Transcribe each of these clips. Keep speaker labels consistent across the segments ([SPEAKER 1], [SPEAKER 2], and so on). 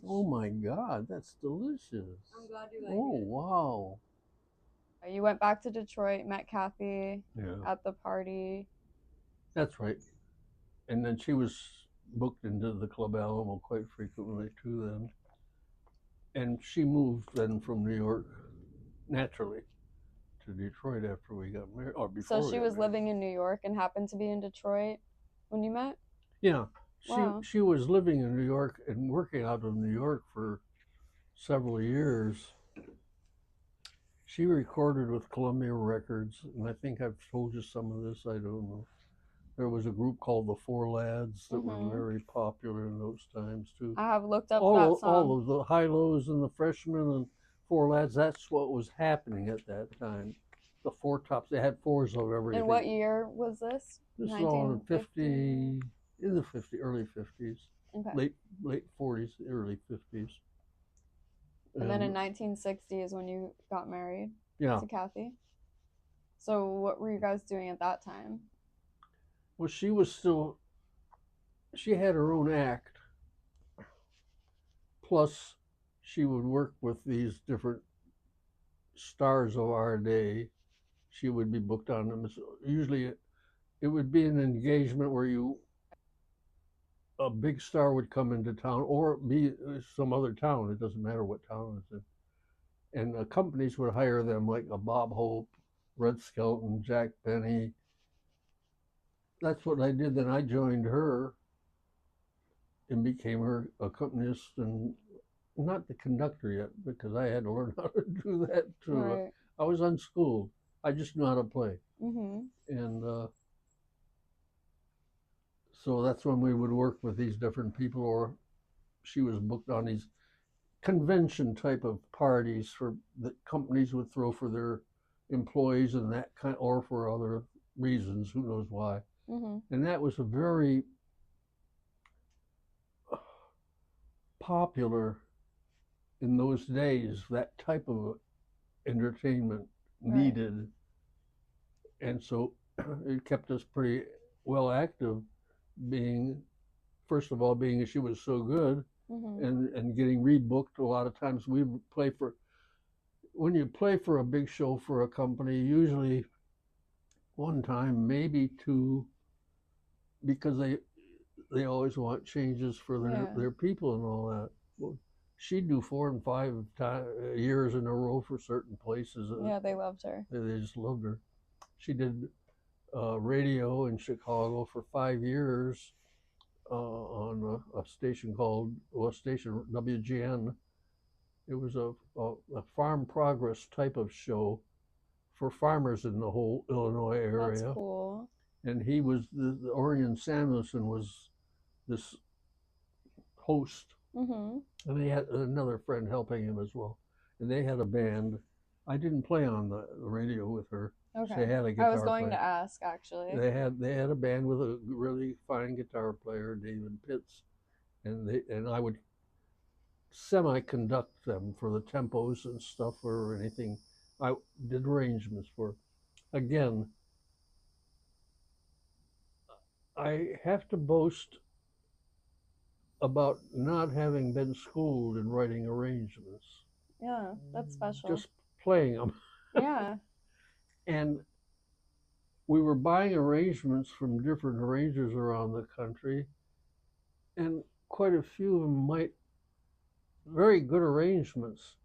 [SPEAKER 1] Oh my God, that's delicious. I'm glad you like it. Oh, wow.
[SPEAKER 2] You went back to Detroit, met Cathy
[SPEAKER 1] Yeah,
[SPEAKER 2] at the party.
[SPEAKER 1] that's right. And then she was booked into the Club Alamo quite frequently too then. And she moved then from New York naturally to Detroit after we got married, or
[SPEAKER 2] So
[SPEAKER 1] before we
[SPEAKER 2] she
[SPEAKER 1] got
[SPEAKER 2] was
[SPEAKER 1] married.
[SPEAKER 2] living in New York and happened to be in Detroit when you met?
[SPEAKER 1] Yeah,
[SPEAKER 2] Wow.
[SPEAKER 1] she was living in New York and working out of New York for several years. She recorded with Columbia Records, and I think I've told you some of this. I don't know. There was a group called the Four Lads that were
[SPEAKER 2] Mm-hmm.
[SPEAKER 1] very popular in those times too.
[SPEAKER 2] I have looked up that
[SPEAKER 1] All
[SPEAKER 2] song.
[SPEAKER 1] of the high lows and the freshmen and Four Lads. That's what was happening at that time. The Four Tops. They had fours of
[SPEAKER 2] And
[SPEAKER 1] everything.
[SPEAKER 2] what year was this?
[SPEAKER 1] This is all in
[SPEAKER 2] 1950?
[SPEAKER 1] in the 50, early 50s,
[SPEAKER 2] Okay.
[SPEAKER 1] late 40s, early 50s.
[SPEAKER 2] And then in
[SPEAKER 1] And
[SPEAKER 2] 1960 is when you got married
[SPEAKER 1] yeah,
[SPEAKER 2] to Cathy. So what were you guys doing at that time?
[SPEAKER 1] well, she had her own act. Plus, she would work with these different stars of our day. She would be booked on them. So usually, it would be an engagement where a big star would come into town, or be some other town. It doesn't matter what town it's in. And companies would hire them, like a Bob Hope, Red Skelton, Jack Benny. That's what I did. Then I joined her and became her accompanist, and not the conductor yet because I had to learn how to do that too.
[SPEAKER 2] Right.
[SPEAKER 1] I was unschooled. I just knew how to play,
[SPEAKER 2] Mm-hmm.
[SPEAKER 1] and so that's when we would work with these different people, or she was booked on these convention type of parties for that companies would throw for their employees and that kind, or for other reasons, who knows why.
[SPEAKER 2] Mm-hmm.
[SPEAKER 1] And that was a very popular in those days. That type of entertainment
[SPEAKER 2] Right.
[SPEAKER 1] needed, and so it kept us pretty well active. Being First of all, being she was so good,
[SPEAKER 2] Mm-hmm.
[SPEAKER 1] and getting rebooked a lot of times. We would play for When you play for a big show for a company, usually one time, maybe two, because they always want changes for
[SPEAKER 2] Yeah.
[SPEAKER 1] their people and all that. Well, she'd do 4 and 5 years in a row for certain places.
[SPEAKER 2] Yeah, they loved her.
[SPEAKER 1] They just loved her. She did radio in Chicago for 5 years on a station called station WGN. It was a farm progress type of show for farmers in the whole Illinois
[SPEAKER 2] That's
[SPEAKER 1] area.
[SPEAKER 2] cool.
[SPEAKER 1] And he was the Orion Samuelson was this host,
[SPEAKER 2] Mm-hmm.
[SPEAKER 1] and he had another friend helping him as well. And they had a band. I didn't play on the radio with her. She
[SPEAKER 2] Okay.
[SPEAKER 1] had a
[SPEAKER 2] I was
[SPEAKER 1] guitar
[SPEAKER 2] going
[SPEAKER 1] player.
[SPEAKER 2] to ask actually.
[SPEAKER 1] They had a band with a really fine guitar player, David Pitts, and I would semi-conduct them for the tempos and stuff or anything. I did arrangements for. Again, I have to boast about not having been schooled in writing arrangements,
[SPEAKER 2] Yeah, that's special.
[SPEAKER 1] just playing them.
[SPEAKER 2] Yeah.
[SPEAKER 1] And we were buying arrangements from different arrangers around the country, and quite a few of them might very good arrangements,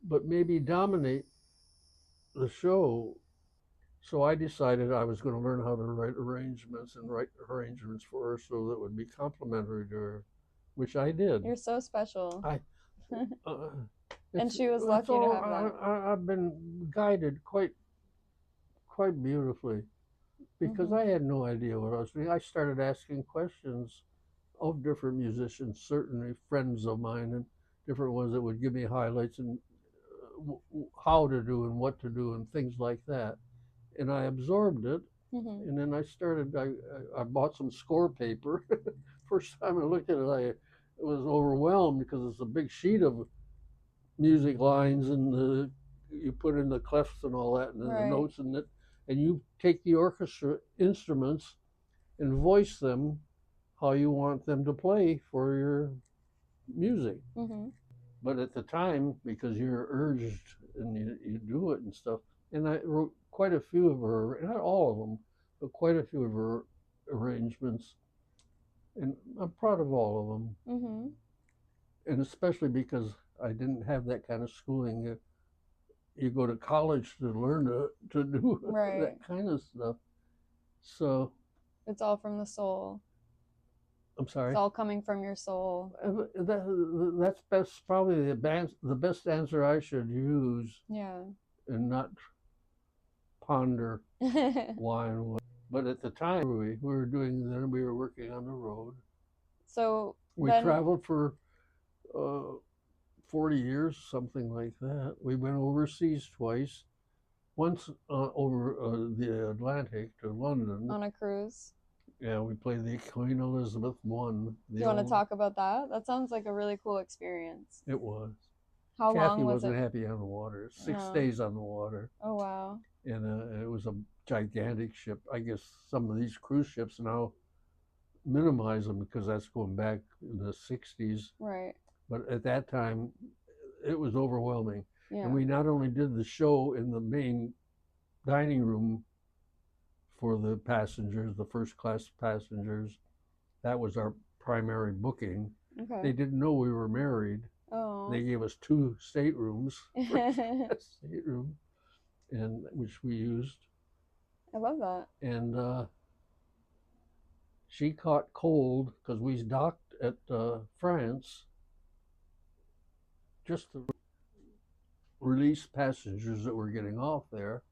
[SPEAKER 1] but maybe dominate the show. So I decided I was going to learn how to write arrangements and write arrangements for her so that it would be complimentary to her, which I did.
[SPEAKER 2] You're so special.
[SPEAKER 1] I uh,
[SPEAKER 2] And she was
[SPEAKER 1] that's
[SPEAKER 2] lucky to
[SPEAKER 1] all.
[SPEAKER 2] have that.
[SPEAKER 1] I've been guided quite beautifully because
[SPEAKER 2] Mm-hmm.
[SPEAKER 1] I had no idea what I was doing. I started asking questions of different musicians, certainly friends of mine, and different ones that would give me highlights and how to do and what to do and things like that. And I absorbed it.
[SPEAKER 2] Mm-hmm.
[SPEAKER 1] And then I bought some score paper. First time I looked at it, I was overwhelmed because it's a big sheet of music lines, and you put in the clefs and all that, and then the
[SPEAKER 2] Right.
[SPEAKER 1] notes and you take the orchestra instruments and voice them how you want them to play for your music.
[SPEAKER 2] Mm-hmm.
[SPEAKER 1] But at the time, because you're urged and you do it and stuff, and I wrote quite a few of her, not all of them, but quite a few of her arrangements, and I'm proud of all of them.
[SPEAKER 2] Mm-hmm.
[SPEAKER 1] And especially because I didn't have that kind of schooling. You go to college to learn to do
[SPEAKER 2] Right.
[SPEAKER 1] that kind of stuff. So
[SPEAKER 2] It's all from the soul.
[SPEAKER 1] I'm
[SPEAKER 2] It's
[SPEAKER 1] sorry.
[SPEAKER 2] all coming from your soul.
[SPEAKER 1] That's best, probably the best answer I should use,
[SPEAKER 2] Yeah.
[SPEAKER 1] and not ponder why and what. But at the time we were working on the road.
[SPEAKER 2] So
[SPEAKER 1] We
[SPEAKER 2] then,
[SPEAKER 1] traveled for uh, 40 years, something like that. We went overseas twice. Once over the Atlantic to London.
[SPEAKER 2] on a cruise.
[SPEAKER 1] Yeah, we played the Queen Elizabeth One.
[SPEAKER 2] Do
[SPEAKER 1] The
[SPEAKER 2] you want to
[SPEAKER 1] old
[SPEAKER 2] talk about that? That sounds like a really cool experience.
[SPEAKER 1] It was.
[SPEAKER 2] How
[SPEAKER 1] Cathy
[SPEAKER 2] long was
[SPEAKER 1] wasn't
[SPEAKER 2] it?
[SPEAKER 1] happy on the water. 6
[SPEAKER 2] Oh,
[SPEAKER 1] days on the water,
[SPEAKER 2] oh wow.
[SPEAKER 1] and it was a gigantic ship. I guess some of these cruise ships now minimize them because that's going back in the '60s.
[SPEAKER 2] Right.
[SPEAKER 1] But at that time, it was overwhelming.
[SPEAKER 2] Yeah.
[SPEAKER 1] And we not only did the show in the main dining room for the passengers, the first class passengers, that was our primary booking.
[SPEAKER 2] Okay.
[SPEAKER 1] They didn't know we were married.
[SPEAKER 2] Oh.
[SPEAKER 1] They gave us 2 staterooms, stateroom, and which we used.
[SPEAKER 2] I love that.
[SPEAKER 1] And she caught cold because we docked at France just to release passengers that were getting off there,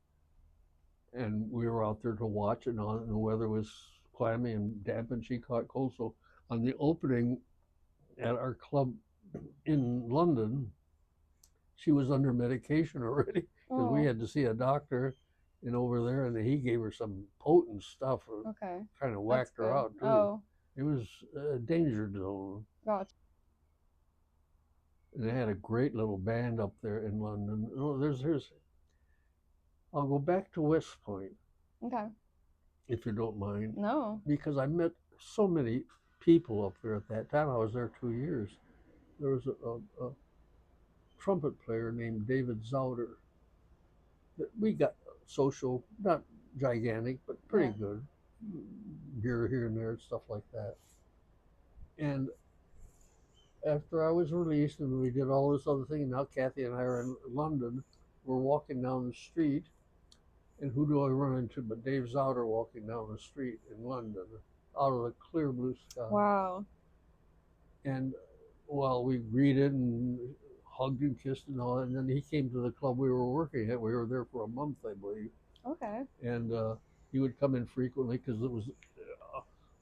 [SPEAKER 1] and we were out there to watch it, and the weather was clammy and damp, and she caught cold. So on the opening at our club in London, she was under medication already because we had to see a doctor and over there, and he gave her some potent stuff.
[SPEAKER 2] Okay.
[SPEAKER 1] Kind of whacked her out too.
[SPEAKER 2] Oh.
[SPEAKER 1] It was a danger zone.
[SPEAKER 2] Gotcha.
[SPEAKER 1] And they had a great little band up there in London. Oh, there's. I'll go back to West Point.
[SPEAKER 2] Okay.
[SPEAKER 1] If you don't mind.
[SPEAKER 2] No.
[SPEAKER 1] Because I met so many people up there at that time. I was there 2 years. There was a trumpet player named David Zauder. We got social, not gigantic, but pretty good. Beer here and there and stuff like that. And after I was released and we did all this other thing, now Cathy and I are in London. We're walking down the street, and who do I run into but Dave Zauder walking down the street in London out of the clear blue sky.
[SPEAKER 2] Wow.
[SPEAKER 1] And well, we greeted and hugged and kissed and all that, and then he came to the club we were working at. We were there for a month, I believe.
[SPEAKER 2] Okay.
[SPEAKER 1] And he would come in frequently because it was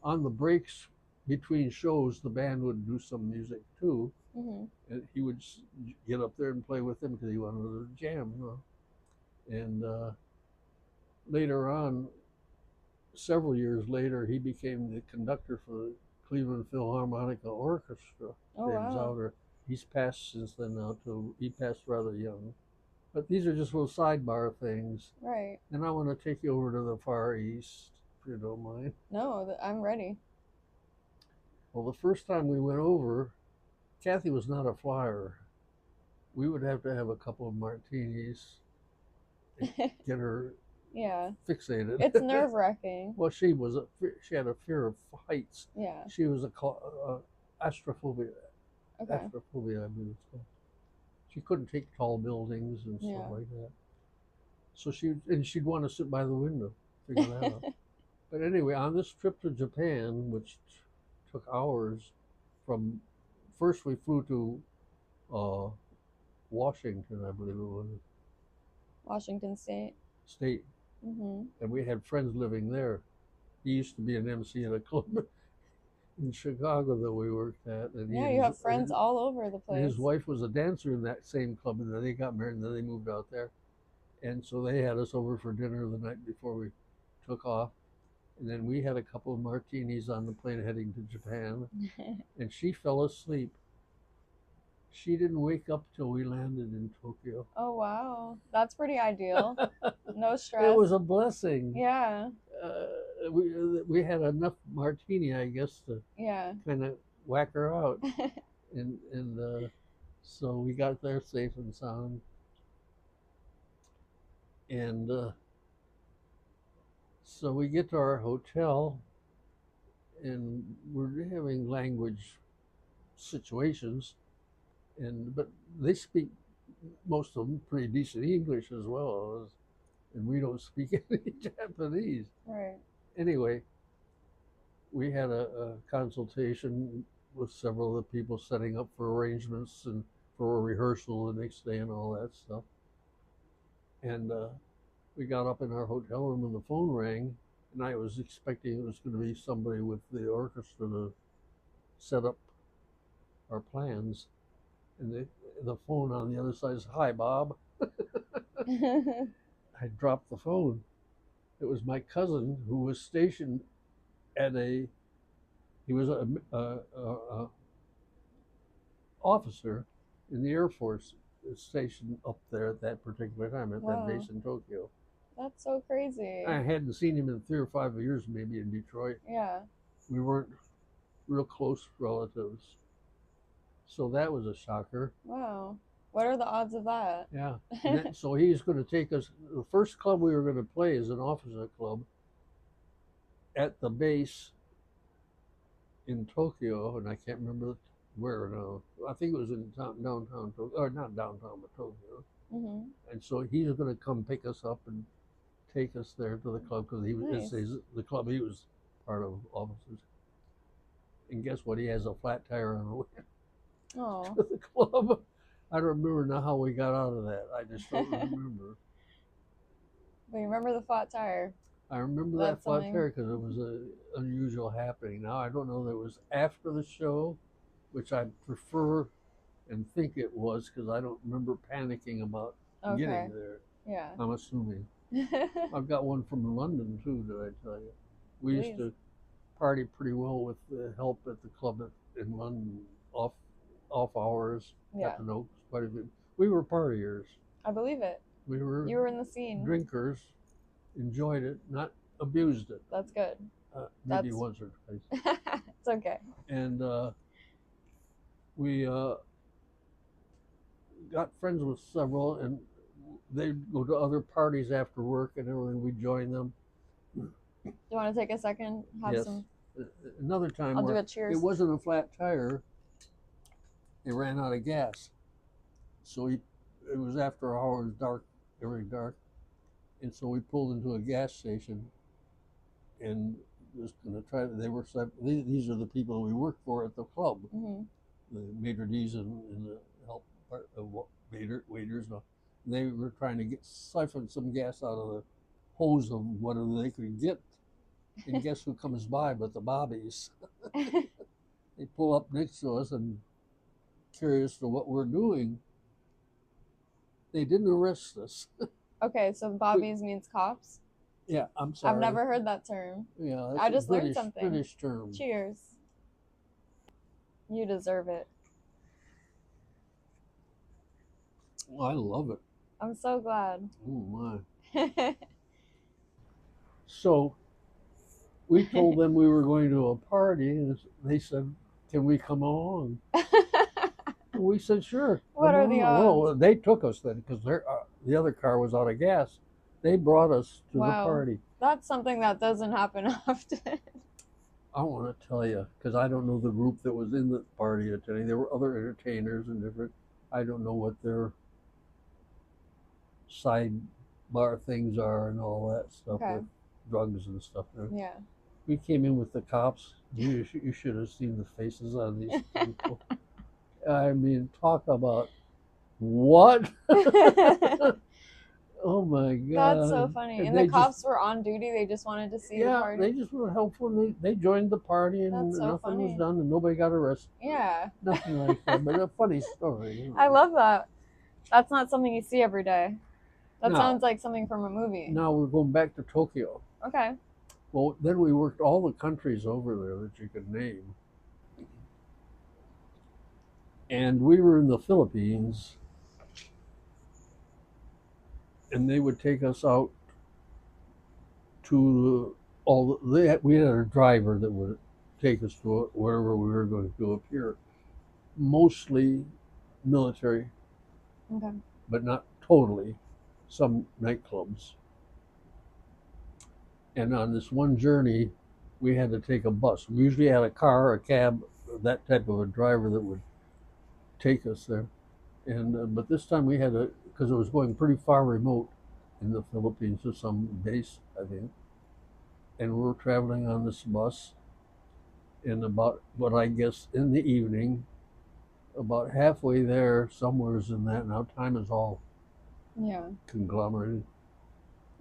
[SPEAKER 1] on the breaks between shows, the band would do some music too.
[SPEAKER 2] Mm-hmm.
[SPEAKER 1] And he would get up there and play with them because he wanted to jam. And later on, several years later, he became the conductor for the Cleveland Philharmonic Orchestra.
[SPEAKER 2] Oh,
[SPEAKER 1] Dave
[SPEAKER 2] wow.
[SPEAKER 1] Zauder. He's passed since then now too. He passed rather young. But these are just little sidebar things.
[SPEAKER 2] Right.
[SPEAKER 1] And I want to take you over to the Far East, if you don't mind.
[SPEAKER 2] No, I'm ready.
[SPEAKER 1] Well, the first time we went over, Cathy was not a flyer. We would have to have a couple of martinis to get her fixated.
[SPEAKER 2] It's nerve-wracking.
[SPEAKER 1] Well, she had a fear of heights.
[SPEAKER 2] Yeah.
[SPEAKER 1] She was astrophobia.
[SPEAKER 2] Okay.
[SPEAKER 1] Astrophobia, I believe it's called. She couldn't take tall buildings and stuff like that. So she'd want to sit by the window, figure that out. But anyway, on this trip to Japan, which took hours, first we flew to Washington, I believe it was.
[SPEAKER 2] Washington State. Mm-hmm.
[SPEAKER 1] And we had friends living there. He used to be an MC at a club in Chicago that we worked at. And
[SPEAKER 2] you have friends all over the place.
[SPEAKER 1] His wife was a dancer in that same club, and then they got married, and then they moved out there. And so they had us over for dinner the night before we took off. And then we had a couple of martinis on the plane heading to Japan. And she fell asleep. She didn't wake up till we landed in Tokyo.
[SPEAKER 2] Oh, wow. That's pretty ideal. No stress.
[SPEAKER 1] It was a blessing.
[SPEAKER 2] Yeah.
[SPEAKER 1] we had enough martini, I guess, to
[SPEAKER 2] Yeah.
[SPEAKER 1] kind of whack her out, and so we got there safe and sound, and so we get to our hotel, and we're having language situations, and but they speak most of them pretty decent English as well, and we don't speak any Japanese.
[SPEAKER 2] Right.
[SPEAKER 1] Anyway, we had a consultation with several of the people setting up for arrangements and for a rehearsal the next day and all that stuff. And we got up in our hotel room and the phone rang, and I was expecting it was going to be somebody with the orchestra to set up our plans. And the phone on the other side is, "Hi, Bob." I dropped the phone. It was my cousin who was stationed at he was a officer in the Air Force stationed up there at that particular time at that
[SPEAKER 2] Wow.
[SPEAKER 1] base in Tokyo.
[SPEAKER 2] That's so crazy.
[SPEAKER 1] I hadn't seen him in 3 or 5 years, maybe in Detroit.
[SPEAKER 2] Yeah.
[SPEAKER 1] We weren't real close relatives, so that was a shocker.
[SPEAKER 2] Wow. What are the odds of that?
[SPEAKER 1] Yeah. So he's going to take us. The first club we were going to play is an officer club at the base in Tokyo, and I can't remember where now. I think it was in downtown Tokyo, or not downtown, but Tokyo.
[SPEAKER 2] Mm-hmm.
[SPEAKER 1] And so he's going to come pick us up and take us there to the club because he was
[SPEAKER 2] Nice.
[SPEAKER 1] the club he was part of officers. And guess what? He has a flat tire on the way
[SPEAKER 2] Oh.
[SPEAKER 1] to the club. I don't remember now how we got out of that. I just don't remember.
[SPEAKER 2] But you remember the flat tire?
[SPEAKER 1] I remember
[SPEAKER 2] That's
[SPEAKER 1] that flat
[SPEAKER 2] something.
[SPEAKER 1] tire because it was an unusual happening. Now I don't know that it was after the show, which I prefer and think it was because I don't remember panicking about
[SPEAKER 2] Okay.
[SPEAKER 1] getting there.
[SPEAKER 2] Yeah.
[SPEAKER 1] I'm assuming. I've got one from London too. Did I tell you? We used to party pretty well with the help at the club in London off hours.
[SPEAKER 2] Yeah.
[SPEAKER 1] Got to know quite a bit. We were partiers.
[SPEAKER 2] I believe it.
[SPEAKER 1] We were.
[SPEAKER 2] You were in the scene.
[SPEAKER 1] Drinkers. Enjoyed it, not abused it.
[SPEAKER 2] That's good.
[SPEAKER 1] Maybe once or twice.
[SPEAKER 2] It's okay.
[SPEAKER 1] And we got friends with several, and they'd go to other parties after work and everything. We'd join them.
[SPEAKER 2] Do you want to take a second? Have
[SPEAKER 1] yes.
[SPEAKER 2] some.
[SPEAKER 1] Another time
[SPEAKER 2] I'll
[SPEAKER 1] where
[SPEAKER 2] do a cheers.
[SPEAKER 1] it wasn't a flat tire. They ran out of gas. So it was after hours, dark, very dark. And so we pulled into a gas station and was going to try. They were these are the people we worked for at the club,
[SPEAKER 2] Mm-hmm.
[SPEAKER 1] the maitre d's and the help part of waiters. And they were trying to siphon some gas out of the hose of whatever they could get. And guess who comes by but the bobbies? They pull up next to us and curious to what we're doing. They didn't arrest us.
[SPEAKER 2] Okay, so bobbies means cops?
[SPEAKER 1] Yeah, I'm sorry.
[SPEAKER 2] I've never heard that term.
[SPEAKER 1] Yeah, that's
[SPEAKER 2] I just learned
[SPEAKER 1] British,
[SPEAKER 2] something.
[SPEAKER 1] British term.
[SPEAKER 2] Cheers. You deserve it.
[SPEAKER 1] Oh, I love it.
[SPEAKER 2] I'm so glad.
[SPEAKER 1] Oh my. So we told them we were going to a party, and they said, "Can we come along?" We said, "Sure."
[SPEAKER 2] What are the odds?
[SPEAKER 1] Well, they took us then because the other car was out of gas. They brought us to the party.
[SPEAKER 2] That's something that doesn't happen often.
[SPEAKER 1] I want to tell you because I don't know the group that was in the party attending. There were other entertainers and different. I don't know what their sidebar things are and all that stuff with drugs and stuff.
[SPEAKER 2] Yeah.
[SPEAKER 1] We came in with the cops. You should have seen the faces on these people. I mean, talk about what? Oh my God.
[SPEAKER 2] That's so funny. And the cops were on duty. They just wanted to see the party.
[SPEAKER 1] Yeah, they just were helpful. They joined the party and nothing was done and nobody got arrested.
[SPEAKER 2] Yeah.
[SPEAKER 1] Nothing like that, but a funny story. You know.
[SPEAKER 2] I love that. That's not something you see every day. That sounds like something from a movie.
[SPEAKER 1] Now we're going back to Tokyo.
[SPEAKER 2] Okay.
[SPEAKER 1] Well, then we worked all the countries over there that you could name. And we were in the Philippines, and they would take us out to we had a driver that would take us to wherever we were going to go up here. Mostly military,
[SPEAKER 2] Okay.
[SPEAKER 1] but not totally. Some nightclubs. And on this one journey, we had to take a bus. We usually had a car, a cab, that type of a driver that would take us there. And but this time we had to, because it was going pretty far remote in the Philippines to some base, I think. And we were traveling on this bus, and about what I guess in the evening, about halfway there, somewhere's in that. Now time is all
[SPEAKER 2] Yeah.
[SPEAKER 1] conglomerated.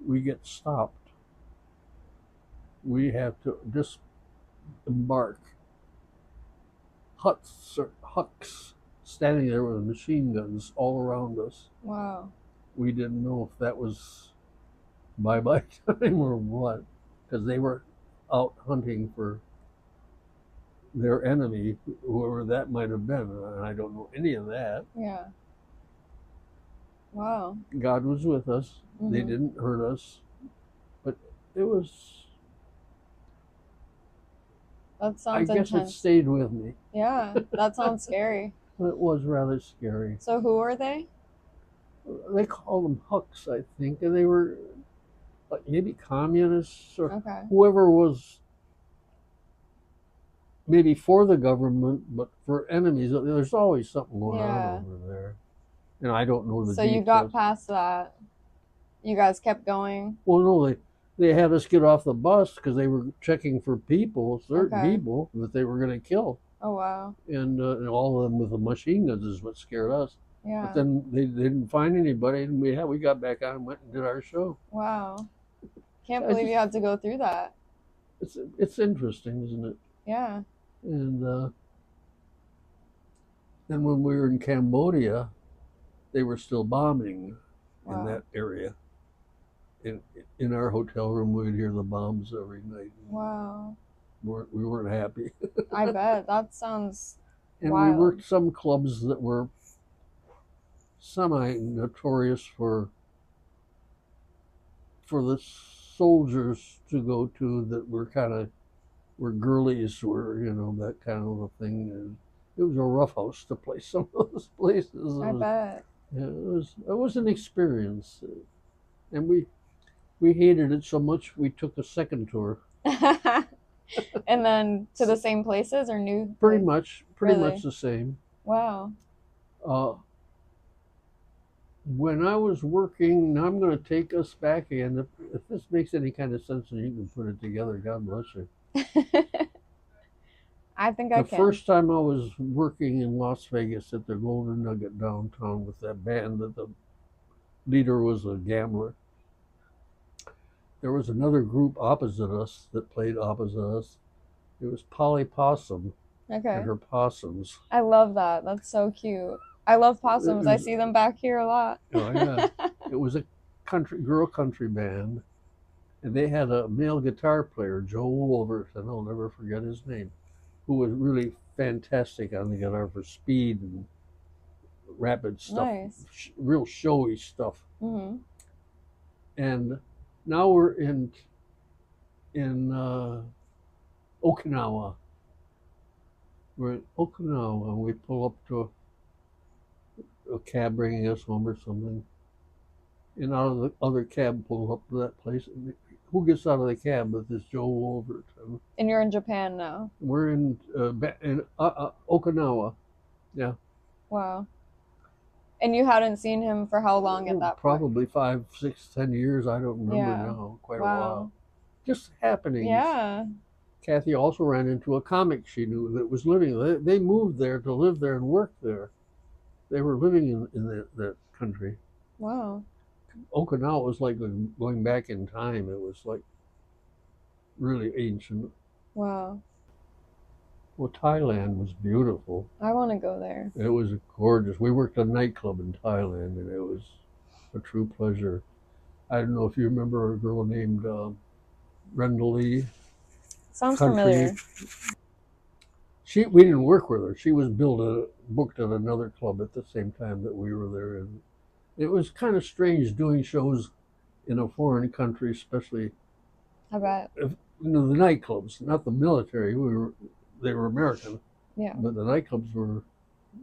[SPEAKER 1] We get stopped. We have to disembark. Hucks standing there with machine guns all around us.
[SPEAKER 2] Wow.
[SPEAKER 1] We didn't know if that was bye-bye time or what, because they were out hunting for their enemy, whoever that might have been. And I don't know any of that.
[SPEAKER 2] Yeah. Wow.
[SPEAKER 1] God was with us.
[SPEAKER 2] Mm-hmm.
[SPEAKER 1] They didn't hurt us, but it was.
[SPEAKER 2] That sounds
[SPEAKER 1] I guess
[SPEAKER 2] intense.
[SPEAKER 1] it stayed with me.
[SPEAKER 2] Yeah, that sounds scary.
[SPEAKER 1] It was rather scary.
[SPEAKER 2] So who are they?
[SPEAKER 1] They called them Hucks, I think, and they were like maybe communists or
[SPEAKER 2] Okay.
[SPEAKER 1] whoever was maybe for the government, but for enemies. There's always something going on over there, and I don't know the
[SPEAKER 2] So
[SPEAKER 1] details.
[SPEAKER 2] you got past that. You guys kept going.
[SPEAKER 1] Well, no, they had us get off the bus because they were checking for people, certain
[SPEAKER 2] Okay.
[SPEAKER 1] people that they were going to kill,
[SPEAKER 2] Oh wow.
[SPEAKER 1] and all of them with the machine guns is what scared us.
[SPEAKER 2] Yeah.
[SPEAKER 1] But then they didn't find anybody, and we got back on and went and did our show.
[SPEAKER 2] Wow. Can't believe you had to go through that.
[SPEAKER 1] It's interesting, isn't it?
[SPEAKER 2] Yeah.
[SPEAKER 1] And then when we were in Cambodia, they were still bombing in that area. In our hotel room, we'd hear the bombs every night.
[SPEAKER 2] Wow.
[SPEAKER 1] We weren't happy.
[SPEAKER 2] I bet. That sounds
[SPEAKER 1] And
[SPEAKER 2] wild.
[SPEAKER 1] we worked some clubs that were semi-notorious for the soldiers to go to, that were kind of where girlies were, that kind of a thing. And it was a rough house to play some of those places.
[SPEAKER 2] I bet.
[SPEAKER 1] Yeah, it was an experience, and we hated it so much we took a second tour.
[SPEAKER 2] And then to the same places or new?
[SPEAKER 1] Pretty much
[SPEAKER 2] Really?
[SPEAKER 1] the same.
[SPEAKER 2] Wow.
[SPEAKER 1] When I was working, now I'm going to take us back again. If this makes any kind of sense and you can put it together, God bless you.
[SPEAKER 2] I think I
[SPEAKER 1] The
[SPEAKER 2] can.
[SPEAKER 1] first time I was working in Las Vegas at the Golden Nugget downtown with that band that the leader was a gambler, there was another group opposite us that played opposite us. It was Polly Possum
[SPEAKER 2] Okay.
[SPEAKER 1] and her possums.
[SPEAKER 2] I love that. That's so cute. I love possums. I see them back here a lot.
[SPEAKER 1] Oh, yeah. It was a girl country band, and they had a male guitar player, Joe Wolverton, I'll never forget his name, who was really fantastic on the guitar for speed and rapid stuff.
[SPEAKER 2] Nice.
[SPEAKER 1] Real showy stuff.
[SPEAKER 2] Mm-hmm.
[SPEAKER 1] And now we're in Okinawa. We're in Okinawa, and we pull up to a cab bringing us home or something. And out of the other cab pulls up to that place. And who gets out of the cab but this Joe Wolverton?
[SPEAKER 2] And you're in Japan now.
[SPEAKER 1] We're in Okinawa. Yeah.
[SPEAKER 2] Wow. And you hadn't seen him for how long at that point?
[SPEAKER 1] Probably 5, 6, 10 years. I don't remember now. Quite a while. Just happenings.
[SPEAKER 2] Yeah.
[SPEAKER 1] Cathy also ran into a comic she knew that was living. They moved there to live there and work there. They were living in that country.
[SPEAKER 2] Wow.
[SPEAKER 1] Okinawa was like going back in time. It was like really ancient.
[SPEAKER 2] Wow.
[SPEAKER 1] Well, Thailand was beautiful.
[SPEAKER 2] I want to go there.
[SPEAKER 1] It was gorgeous. We worked a nightclub in Thailand, and it was a true pleasure. I don't know if you remember a girl named Brenda Lee.
[SPEAKER 2] Sounds familiar.
[SPEAKER 1] We didn't work with her. She was booked at another club at the same time that we were there, and it was kind of strange doing shows in a foreign country, especially.
[SPEAKER 2] I bet.
[SPEAKER 1] the nightclubs, not the military. They were American,
[SPEAKER 2] Yeah.
[SPEAKER 1] but the nightclubs were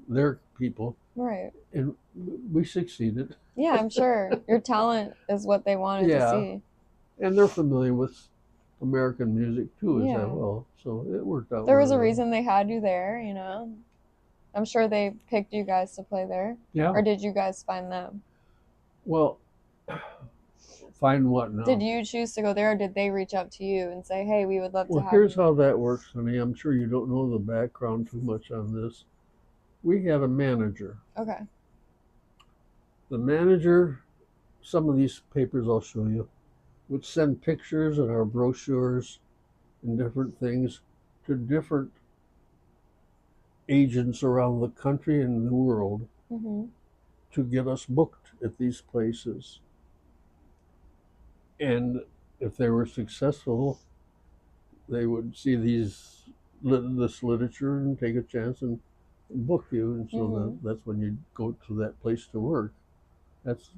[SPEAKER 1] their people,
[SPEAKER 2] Right.
[SPEAKER 1] and we succeeded.
[SPEAKER 2] Yeah, I'm sure your talent is what they wanted to
[SPEAKER 1] Yeah,
[SPEAKER 2] see.
[SPEAKER 1] and they're familiar with American music too, as
[SPEAKER 2] Yeah.
[SPEAKER 1] well. So it worked out
[SPEAKER 2] There was
[SPEAKER 1] really
[SPEAKER 2] a
[SPEAKER 1] well.
[SPEAKER 2] reason they had you there, you know. I'm sure they picked you guys to play there.
[SPEAKER 1] Yeah.
[SPEAKER 2] Or did you guys find them?
[SPEAKER 1] Well, find what
[SPEAKER 2] Did
[SPEAKER 1] now?
[SPEAKER 2] you choose to go there, or did they reach out to you and say, "Hey, we would love to
[SPEAKER 1] Well,
[SPEAKER 2] have
[SPEAKER 1] here's
[SPEAKER 2] you"?
[SPEAKER 1] how that works, honey. I'm sure you don't know the background too much on this. We had a manager.
[SPEAKER 2] Okay.
[SPEAKER 1] The manager, some of these papers I'll show you, would send pictures and our brochures and different things to different agents around the country and the world
[SPEAKER 2] Mhm.
[SPEAKER 1] to get us booked at these places. And if they were successful, they would see this literature and take a chance and book you. And so
[SPEAKER 2] Mhm.
[SPEAKER 1] that's when you go to that place to work. That's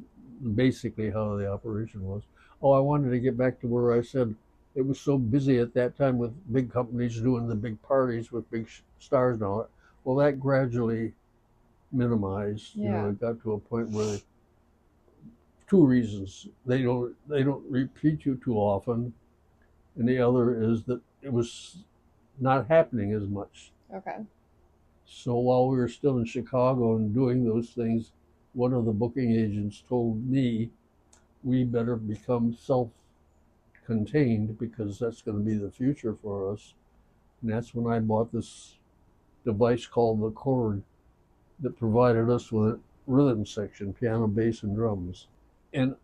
[SPEAKER 1] basically how the operation was. Oh, I wanted to get back to where I said it was so busy at that time with big companies doing the big parties with big stars and all that. Well, that gradually minimized. You know,
[SPEAKER 2] Yeah.
[SPEAKER 1] it got to a point where two reasons they don't repeat you too often, and the other is that it was not happening as much.
[SPEAKER 2] Okay.
[SPEAKER 1] So while we were still in Chicago and doing those things, one of the booking agents told me we better become self-contained because that's going to be the future for us. And that's when I bought this device called the Chord that provided us with a rhythm section, piano, bass, and drums, and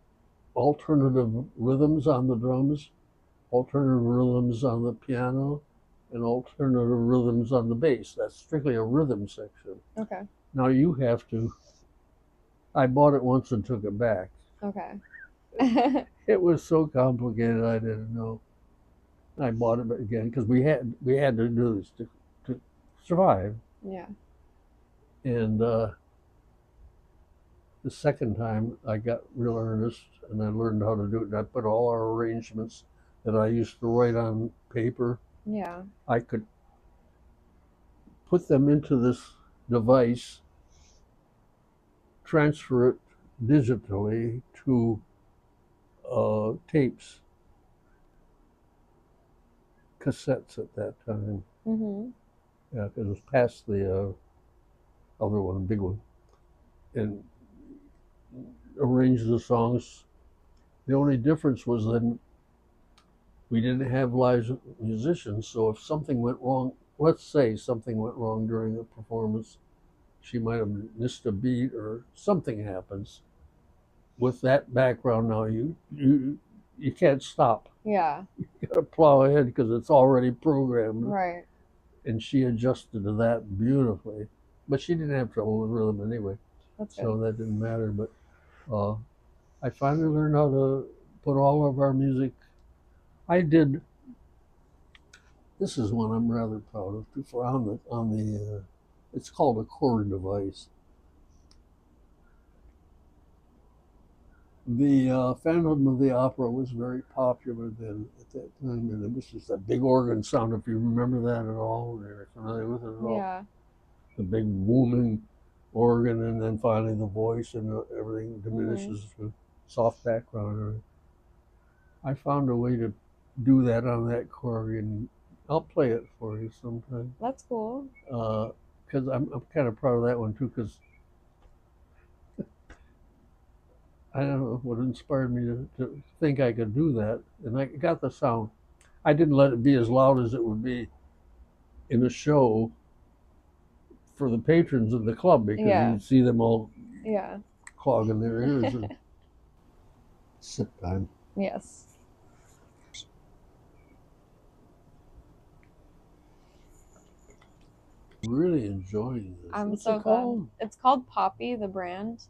[SPEAKER 1] alternative rhythms on the drums, alternative rhythms on the piano, and alternative rhythms on the bass. That's strictly a rhythm section.
[SPEAKER 2] Okay.
[SPEAKER 1] Now you have to. I bought it once and took it back.
[SPEAKER 2] Okay.
[SPEAKER 1] It was so complicated I didn't know. I bought it again because we had to do this to survive.
[SPEAKER 2] Yeah.
[SPEAKER 1] And the second time I got real earnest and I learned how to do it. And I put all our arrangements that I used to write on paper.
[SPEAKER 2] Yeah.
[SPEAKER 1] I could put them into this device, transfer it digitally to tapes, cassettes at that time.
[SPEAKER 2] Mhm.
[SPEAKER 1] Yeah, because it was past the other one, big one, and arrange the songs. The only difference was then we didn't have live musicians, so if something went wrong, let's say something went wrong during the performance, she might have missed a beat or something happens. With that background now, you can't stop.
[SPEAKER 2] Yeah.
[SPEAKER 1] You gotta plow ahead because it's already programmed.
[SPEAKER 2] Right.
[SPEAKER 1] And she adjusted to that beautifully. But she didn't have trouble with rhythm anyway,
[SPEAKER 2] That's
[SPEAKER 1] so
[SPEAKER 2] good.
[SPEAKER 1] that didn't matter. But uh, I finally learned how to put all of our music. I did. This is one I'm rather proud of too. For on the, it's called a chord device. The Phantom of the Opera was very popular then at that time, and it was just a big organ sound. If you remember that at all, or you're familiar with it at all,
[SPEAKER 2] Yeah.
[SPEAKER 1] the big booming organ, and then finally the voice, and everything
[SPEAKER 2] Mhm.
[SPEAKER 1] diminishes to soft background. I found a way to do that on that chord, and I'll play it for you sometime.
[SPEAKER 2] That's cool.
[SPEAKER 1] Because I'm kind of proud of that one too. Because I don't know what inspired me to think I could do that, and I got the sound. I didn't let it be as loud as it would be in a show for the patrons of the club because
[SPEAKER 2] Yeah.
[SPEAKER 1] you'd see them all
[SPEAKER 2] Yeah.
[SPEAKER 1] clogging their ears. And sip time.
[SPEAKER 2] Yes.
[SPEAKER 1] Really enjoying this.
[SPEAKER 2] I'm
[SPEAKER 1] What's
[SPEAKER 2] so
[SPEAKER 1] it
[SPEAKER 2] glad.
[SPEAKER 1] called?
[SPEAKER 2] It's called Poppy, the brand.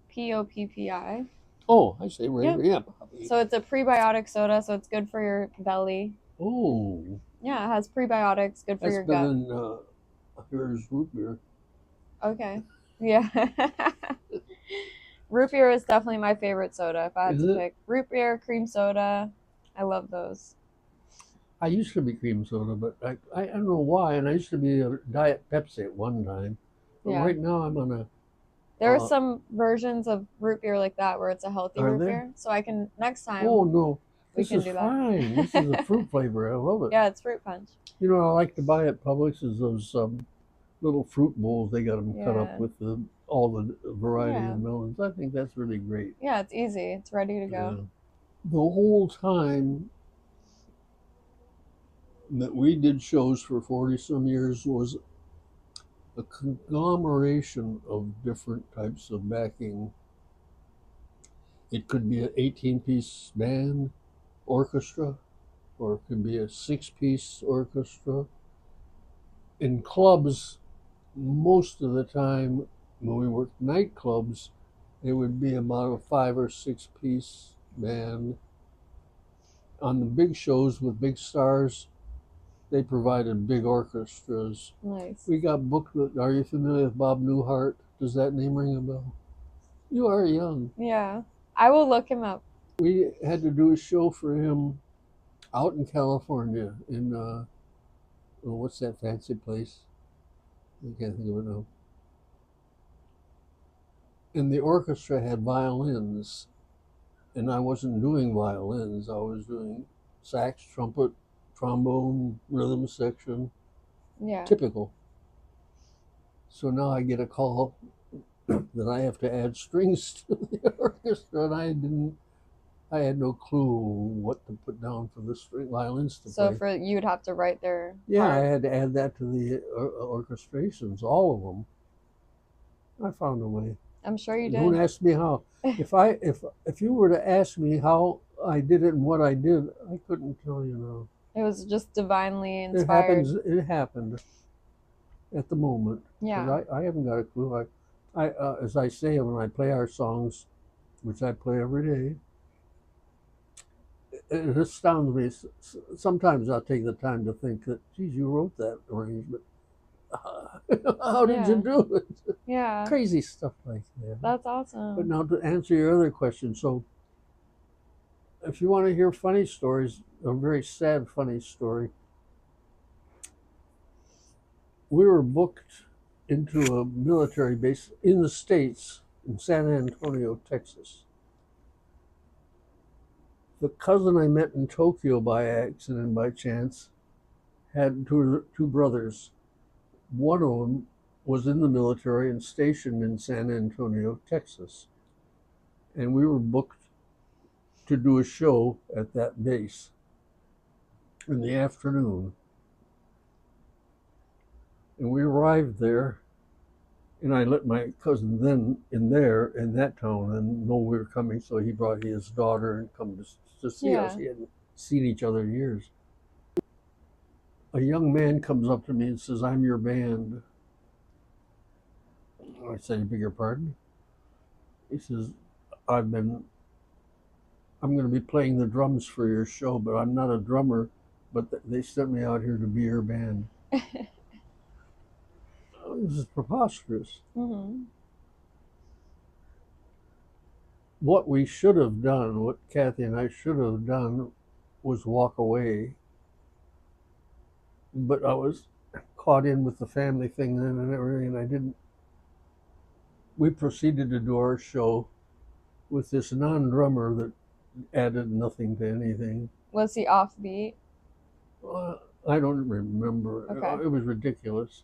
[SPEAKER 2] Poppi.
[SPEAKER 1] Oh, I say right
[SPEAKER 2] Yep.
[SPEAKER 1] here. Yeah, Bobby.
[SPEAKER 2] So it's a prebiotic soda, so it's good for your belly.
[SPEAKER 1] Oh,
[SPEAKER 2] Yeah, it has prebiotics, good for
[SPEAKER 1] that's
[SPEAKER 2] your
[SPEAKER 1] better
[SPEAKER 2] gut.
[SPEAKER 1] than here's root beer.
[SPEAKER 2] Okay. Yeah. Root beer is definitely my favorite soda if I had
[SPEAKER 1] Is
[SPEAKER 2] to
[SPEAKER 1] it?
[SPEAKER 2] pick. Root beer, cream soda. I love those.
[SPEAKER 1] I used to be cream soda, but I don't know why. And I used to be a Diet Pepsi at one time. But
[SPEAKER 2] Yeah.
[SPEAKER 1] right now I'm on a,
[SPEAKER 2] There are some versions of root beer like that where it's a healthy
[SPEAKER 1] are
[SPEAKER 2] root
[SPEAKER 1] there?
[SPEAKER 2] beer. So I can next
[SPEAKER 1] Oh
[SPEAKER 2] time
[SPEAKER 1] no,
[SPEAKER 2] we
[SPEAKER 1] this
[SPEAKER 2] can
[SPEAKER 1] is
[SPEAKER 2] do
[SPEAKER 1] fine. This is a
[SPEAKER 2] that.
[SPEAKER 1] fruit flavor. I love it.
[SPEAKER 2] Yeah, it's fruit punch.
[SPEAKER 1] You know what I like to buy at Publix is those little fruit bowls. They got them cut up
[SPEAKER 2] Yeah.
[SPEAKER 1] with all the variety
[SPEAKER 2] Yeah.
[SPEAKER 1] of melons. I think that's really great.
[SPEAKER 2] Yeah, it's easy. It's ready to
[SPEAKER 1] Yeah.
[SPEAKER 2] go.
[SPEAKER 1] The whole time that we did shows for 40 some years was a conglomeration of different types of backing. It could be an 18-piece band orchestra, or it could be a 6-piece orchestra. In clubs, most of the time when we worked nightclubs, it would be about a 5 or 6 piece band. On the big shows with big stars, they provided big orchestras.
[SPEAKER 2] Nice.
[SPEAKER 1] We got booked with, are you familiar with Bob Newhart? Does that name ring a bell? You are young.
[SPEAKER 2] Yeah. I will look him up.
[SPEAKER 1] We had to do a show for him out in California in, oh, what's that fancy place? I can't think of it now. And the orchestra had violins, and I wasn't doing violins. I was doing sax, trumpet, trombone, rhythm section,
[SPEAKER 2] Yeah.
[SPEAKER 1] typical. So now I get a call that I have to add strings to the orchestra, and I had no clue what to put down for the string violins to
[SPEAKER 2] So
[SPEAKER 1] play.
[SPEAKER 2] for you'd have to write their
[SPEAKER 1] Yeah, I
[SPEAKER 2] part.
[SPEAKER 1] had to add that to the orchestrations, all of them. I found a way.
[SPEAKER 2] I'm sure you
[SPEAKER 1] Don't
[SPEAKER 2] did.
[SPEAKER 1] ask me how. If you were to ask me how I did it and what I did, I couldn't tell you now.
[SPEAKER 2] It was just divinely
[SPEAKER 1] It
[SPEAKER 2] inspired.
[SPEAKER 1] happens. It happened at the moment.
[SPEAKER 2] Yeah.
[SPEAKER 1] Because I haven't got a clue. As I say when I play our songs, which I play every day, it astounds me. Sometimes I'll take the time to think that, geez, you wrote that arrangement. How did you
[SPEAKER 2] Yeah.
[SPEAKER 1] do it?
[SPEAKER 2] Yeah.
[SPEAKER 1] Crazy stuff like that.
[SPEAKER 2] That's
[SPEAKER 1] But
[SPEAKER 2] awesome.
[SPEAKER 1] now to answer your other question, so if you want to hear funny stories, a very sad funny story, we were booked into a military base in the States in San Antonio, Texas. The cousin I met in Tokyo by accident, by chance, had two brothers. One of them was in the military and stationed in San Antonio, Texas. And we were booked to do a show at that base in the afternoon. And we arrived there, and I let my cousin then in that town and know we were coming, so he brought his daughter and come to see us.
[SPEAKER 2] Yeah.
[SPEAKER 1] He hadn't seen each other in years. A young man comes up to me and says, "I'm your band." I said, "I beg your pardon?" He says, "I've been I'm going to be playing the drums for your show, but I'm not a drummer, but they sent me out here to be your band." This is preposterous.
[SPEAKER 2] Mm-hmm.
[SPEAKER 1] What we should have done, what Cathy and I should have done, was walk away. But I was caught in with the family thing then and everything, and I didn't. We proceeded to do our show with this non-drummer that added nothing to anything.
[SPEAKER 2] Was he offbeat?
[SPEAKER 1] I don't remember.
[SPEAKER 2] Okay.
[SPEAKER 1] It was ridiculous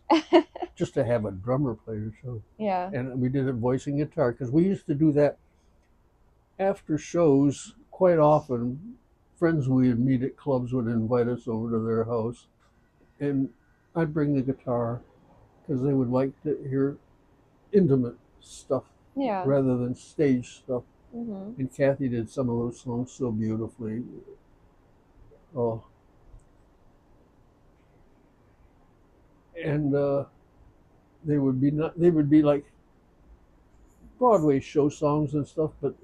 [SPEAKER 1] just to have a drummer play the show.
[SPEAKER 2] Yeah.
[SPEAKER 1] And we did it voicing guitar because we used to do that after shows quite often. Friends we would meet at clubs would invite us over to their house, and I'd bring the guitar because they would like to hear intimate stuff
[SPEAKER 2] Yeah.
[SPEAKER 1] rather than stage stuff.
[SPEAKER 2] Mm-hmm.
[SPEAKER 1] And Cathy did some of those songs so beautifully. Oh, and they would be like Broadway show songs and stuff, but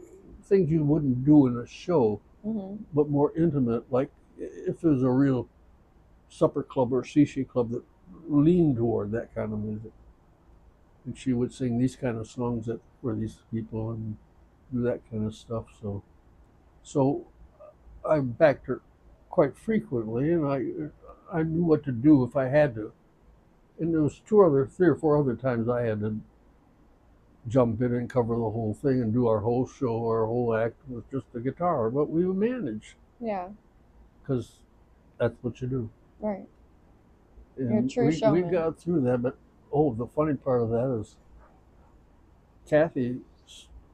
[SPEAKER 1] things you wouldn't do in a show,
[SPEAKER 2] Mm-hmm.
[SPEAKER 1] but more intimate. Like if it was a real supper club or sushi club that leaned toward that kind of music, and she would sing these kind of songs that for these people and do that kind of stuff. So I backed her. quite frequently, and I knew what to do if I had to. And there was 3 or 4 other times I had to jump in and cover the whole thing and do our whole show, our whole act with just the guitar. But we would manage
[SPEAKER 2] Yeah.
[SPEAKER 1] because that's what you do.
[SPEAKER 2] Right. You're a
[SPEAKER 1] And
[SPEAKER 2] true
[SPEAKER 1] we
[SPEAKER 2] showman.
[SPEAKER 1] got through that. But oh, the funny part of that is Cathy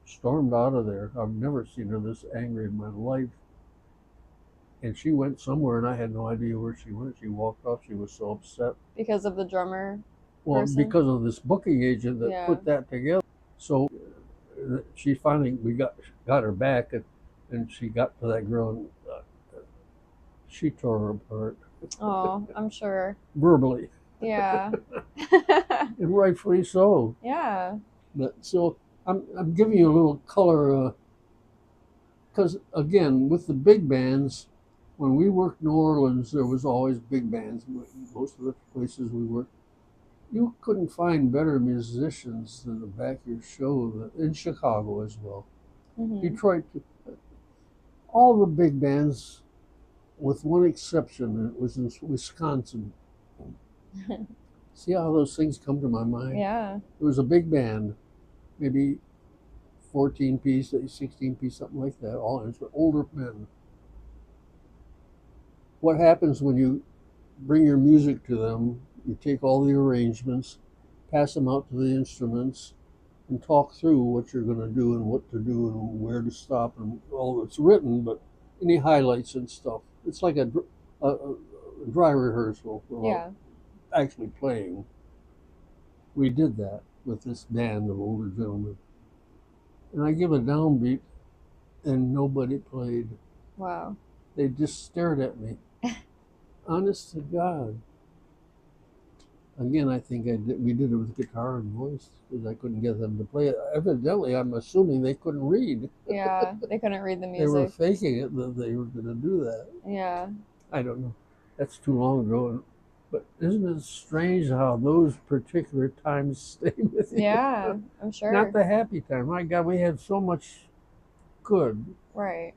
[SPEAKER 1] stormed out of there. I've never seen her this angry in my life. And she went somewhere, and I had no idea where she went. She walked off. She was so upset.
[SPEAKER 2] Because of the drummer
[SPEAKER 1] Well,
[SPEAKER 2] person?
[SPEAKER 1] because of this booking agent that
[SPEAKER 2] Yeah.
[SPEAKER 1] put that together. So she finally we got her back, and she got to that girl, and she tore her apart
[SPEAKER 2] Oh, I'm sure.
[SPEAKER 1] verbally,
[SPEAKER 2] Yeah.
[SPEAKER 1] and rightfully so.
[SPEAKER 2] Yeah.
[SPEAKER 1] But so I'm giving you a little color because again with the big bands, when we worked New Orleans, there was always big bands. Most of the places we worked, you couldn't find better musicians than the back of your show in Chicago as well.
[SPEAKER 2] Hmm.
[SPEAKER 1] Detroit, all the big bands, with one exception, it was in Wisconsin. See how those things come to my mind?
[SPEAKER 2] Yeah.
[SPEAKER 1] It was a big band, maybe 14 piece, 16 piece, something like that. All it's older men. What happens when you bring your music to them? You take all the arrangements, pass them out to the instruments, and talk through what you're going to do and what to do and where to stop and all that's written, but any highlights and stuff. It's like a dry rehearsal without
[SPEAKER 2] Yeah.
[SPEAKER 1] actually playing. We did that with this band of older gentlemen. And I give a downbeat, and nobody played.
[SPEAKER 2] Wow.
[SPEAKER 1] They just stared at me. Honest to God. Again, I think we did it with guitar and voice because I couldn't get them to play it. Evidently, I'm assuming they couldn't read.
[SPEAKER 2] Yeah. They couldn't read the
[SPEAKER 1] They were
[SPEAKER 2] music.
[SPEAKER 1] faking it that they were going to do that.
[SPEAKER 2] Yeah.
[SPEAKER 1] I don't know. That's too long ago. But isn't it strange how those particular times stay with you?
[SPEAKER 2] Yeah. I'm sure.
[SPEAKER 1] Not the happy time. My God, we had so much good.
[SPEAKER 2] Right.